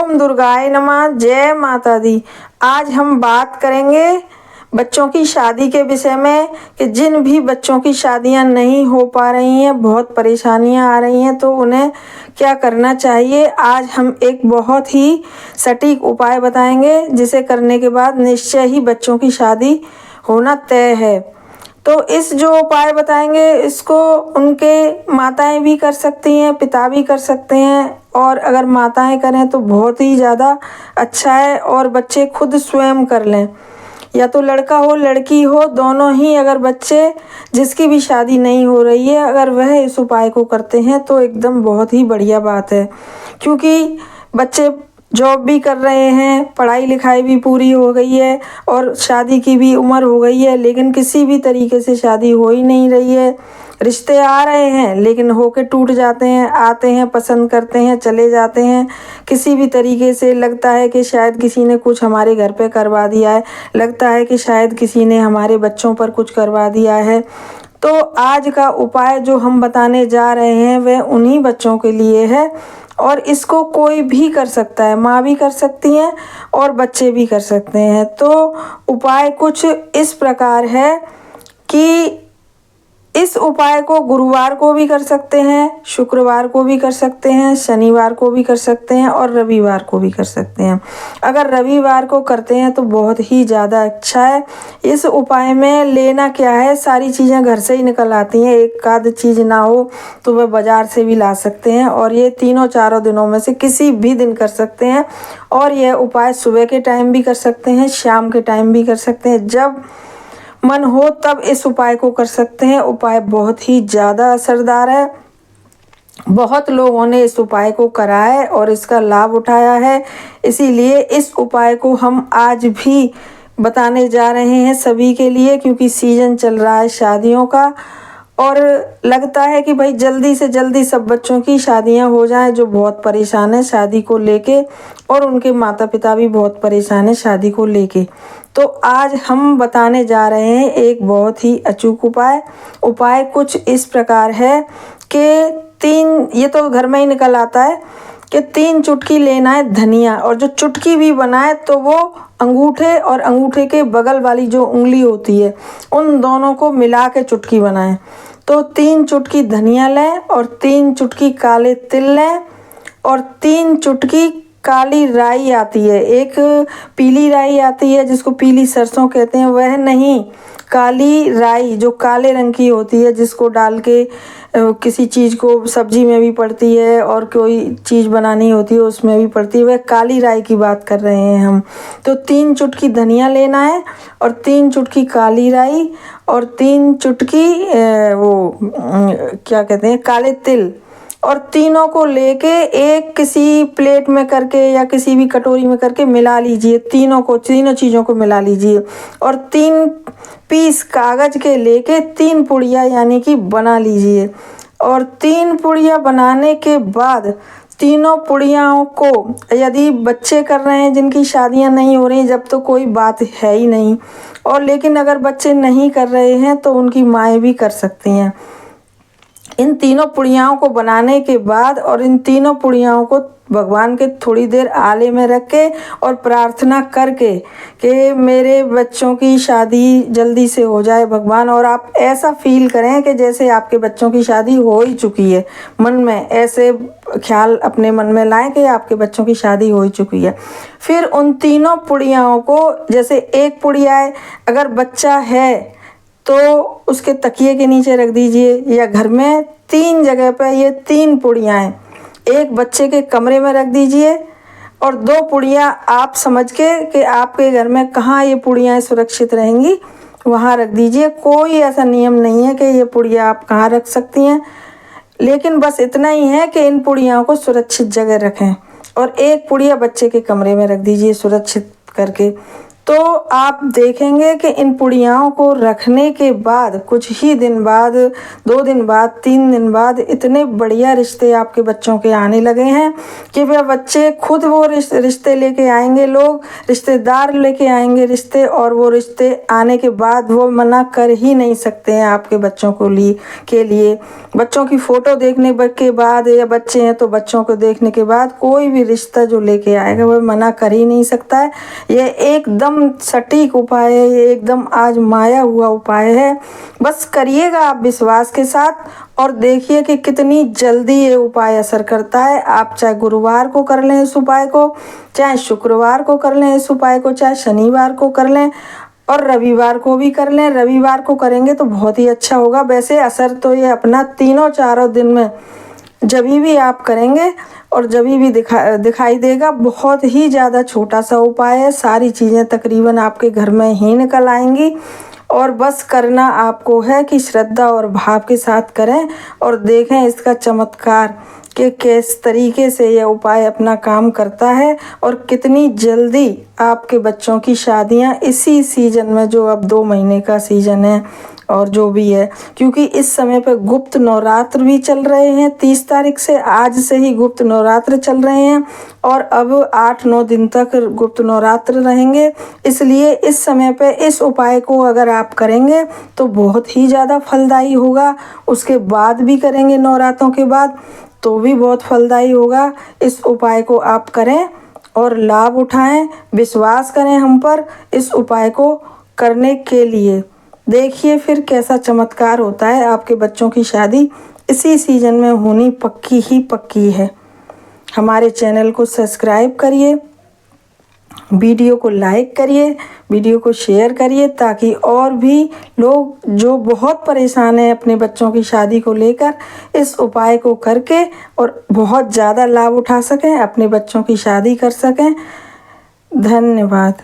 ओम दुर्गाय नमः। जय माता दी। आज हम बात करेंगे बच्चों की शादी के विषय में कि जिन भी बच्चों की शादियां नहीं हो पा रही हैं, बहुत परेशानियां आ रही हैं, तो उन्हें क्या करना चाहिए। आज हम एक बहुत ही सटीक उपाय बताएंगे जिसे करने के बाद निश्चय ही बच्चों की शादी होना तय है। तो इस जो उपाय बताएंगे इसको उनके माताएं भी कर सकती हैं, पिता भी कर सकते हैं, और अगर माताएं करें तो बहुत ही ज़्यादा अच्छा है। और बच्चे खुद स्वयं कर लें, या तो लड़का हो लड़की हो, दोनों ही अगर बच्चे जिसकी भी शादी नहीं हो रही है अगर वह इस उपाय को करते हैं तो एकदम बहुत ही बढ़िया बात है। क्योंकि बच्चे जॉब भी कर रहे हैं, पढ़ाई लिखाई भी पूरी हो गई है और शादी की भी उम्र हो गई है, लेकिन किसी भी तरीके से शादी हो ही नहीं रही है। रिश्ते आ रहे हैं लेकिन होके टूट जाते हैं, आते हैं, पसंद करते हैं, चले जाते हैं। किसी भी तरीके से लगता है कि शायद किसी ने कुछ हमारे घर पे करवा दिया है, लगता है कि शायद किसी ने हमारे बच्चों पर कुछ करवा दिया है। तो आज का उपाय जो हम बताने जा रहे हैं वह उन्हीं बच्चों के लिए है, और इसको कोई भी कर सकता है, माँ भी कर सकती हैं और बच्चे भी कर सकते हैं। तो उपाय कुछ इस प्रकार है कि इस उपाय को गुरुवार को भी कर सकते हैं, शुक्रवार को भी कर सकते हैं, शनिवार को भी कर सकते हैं और रविवार को भी कर सकते हैं। अगर रविवार को करते हैं तो बहुत ही ज़्यादा अच्छा है। इस उपाय में लेना क्या है, सारी चीज़ें घर से ही निकल आती हैं, एक आध चीज़ ना हो तो वह बाज़ार से भी ला सकते हैं, और ये तीनों चारों दिनों में से किसी भी दिन कर सकते हैं। और यह उपाय सुबह के टाइम भी कर सकते हैं, शाम के टाइम भी कर सकते हैं, जब मन हो तब इस उपाय को कर सकते हैं। उपाय बहुत ही ज़्यादा असरदार है, बहुत लोगों ने इस उपाय को करा है और इसका लाभ उठाया है। इसीलिए इस उपाय को हम आज भी बताने जा रहे हैं सभी के लिए, क्योंकि सीजन चल रहा है शादियों का और लगता है कि भाई जल्दी से जल्दी सब बच्चों की शादियां हो जाएं जो बहुत परेशान है शादी को लेके, और उनके माता पिता भी बहुत परेशान है शादी को लेके। तो आज हम बताने जा रहे हैं एक बहुत ही अचूक उपाय। उपाय कुछ इस प्रकार है कि ये तो घर में ही निकल आता है कि 3 चुटकी लेना है धनिया, और जो चुटकी भी बनाए तो वो अंगूठे और अंगूठे के बगल वाली जो उंगली होती है उन दोनों को मिला के चुटकी बनाएं। तो 3 चुटकी धनिया लें और 3 चुटकी काले तिल लें और 3 चुटकी काली राई आती है, एक पीली राई आती है जिसको पीली सरसों कहते हैं, वह नहीं, काली राई जो काले रंग की होती है, जिसको डाल के किसी चीज़ को सब्जी में भी पड़ती है और कोई चीज़ बनानी होती है उसमें भी पड़ती है, वह काली राई की बात कर रहे हैं हम। तो 3 चुटकी धनिया लेना है और 3 चुटकी काली राई और 3 चुटकी क्या कहते हैं काले तिल, और तीनों को लेके एक किसी प्लेट में करके या किसी भी कटोरी में करके मिला लीजिए। तीनों चीज़ों को मिला लीजिए और 3 पीस कागज़ के लेके 3 पुड़िया यानी कि बना लीजिए। और 3 पुड़िया बनाने के बाद तीनों पुड़ियाओं को, यदि बच्चे कर रहे हैं जिनकी शादियां नहीं हो रही जब तो कोई बात है ही नहीं, और लेकिन अगर बच्चे नहीं कर रहे हैं तो उनकी माएँ भी कर सकती हैं। इन तीनों पुड़ियाओं को बनाने के बाद और इन तीनों पुड़ियाओं को भगवान के थोड़ी देर आले में रख के और प्रार्थना करके कि मेरे बच्चों की शादी जल्दी से हो जाए भगवान, और आप ऐसा फील करें कि जैसे आपके बच्चों की शादी हो ही चुकी है। मन में ऐसे ख्याल अपने मन में लाएं कि आपके बच्चों की शादी हो ही चुकी है। फिर उन तीनों पुड़ियाओं को, जैसे एक पुड़िया है अगर बच्चा है तो उसके तकिए के नीचे रख दीजिए, या घर में 3 जगह पर ये 3 पुड़ियाँ एक बच्चे के कमरे में रख दीजिए, और 2 पुड़ियाँ आप समझ के कि आपके घर में कहाँ ये पुड़ियाँ सुरक्षित रहेंगी वहाँ रख दीजिए। कोई ऐसा नियम नहीं है कि ये पुड़िया आप कहाँ रख सकती हैं, लेकिन बस इतना ही है कि इन पुड़ियाओं को सुरक्षित जगह रखें, और एक पुड़िया बच्चे के कमरे में रख दीजिए सुरक्षित करके। तो आप देखेंगे कि इन पुड़ियाओं को रखने के बाद कुछ ही दिन बाद, 2 दिन बाद, 3 दिन बाद इतने बढ़िया रिश्ते आपके बच्चों के आने लगे हैं कि वह बच्चे खुद वो रिश्ते लेके आएंगे, लोग रिश्तेदार लेके आएंगे रिश्ते, और वो रिश्ते आने के बाद वो मना कर ही नहीं सकते हैं आपके बच्चों को के लिए। बच्चों की फ़ोटो देखने के बाद, या बच्चे हैं तो बच्चों को देखने के बाद कोई भी रिश्ता जो लेके आएगा वह मना कर ही नहीं सकता है। ये एकदम सटीक उपाय है, ये एकदम आजमाया हुआ उपाय है। बस करिएगा आप विश्वास के साथ और देखिए कि कितनी जल्दी ये उपाय असर करता है। आप चाहे गुरुवार को कर लें इस उपाय को, चाहे शुक्रवार को कर लें इस उपाय को, चाहे शनिवार को कर लें और रविवार को भी कर लें। रविवार को करेंगे तो बहुत ही अच्छा होगा। वैसे असर तो ये अपना 3-4 दिन में जब भी आप करेंगे और जब भी दिखाई देगा। बहुत ही ज़्यादा छोटा सा उपाय है, सारी चीज़ें तकरीबन आपके घर में ही निकल आएंगी। और बस करना आपको है कि श्रद्धा और भाव के साथ करें और देखें इसका चमत्कार कि किस तरीके से यह उपाय अपना काम करता है और कितनी जल्दी आपके बच्चों की शादियां इसी सीज़न में, जो अब 2 महीने का सीज़न है और जो भी है, क्योंकि इस समय पे गुप्त नवरात्र भी चल रहे हैं। 30 तारीख से, आज से ही गुप्त नवरात्र चल रहे हैं और अब 8-9 दिन तक गुप्त नवरात्र रहेंगे। इसलिए इस समय पे इस उपाय को अगर आप करेंगे तो बहुत ही ज़्यादा फलदायी होगा। उसके बाद भी करेंगे नवरात्रों के बाद तो भी बहुत फलदायी होगा। इस उपाय को आप करें और लाभ उठाएं, विश्वास करें हम पर इस उपाय को करने के लिए। देखिए फिर कैसा चमत्कार होता है। आपके बच्चों की शादी इसी सीज़न में होनी पक्की ही पक्की है। हमारे चैनल को सब्सक्राइब करिए, वीडियो को लाइक करिए, वीडियो को शेयर करिए ताकि और भी लोग जो बहुत परेशान हैं अपने बच्चों की शादी को लेकर इस उपाय को करके और बहुत ज़्यादा लाभ उठा सकें, अपने बच्चों की शादी कर सकें। धन्यवाद।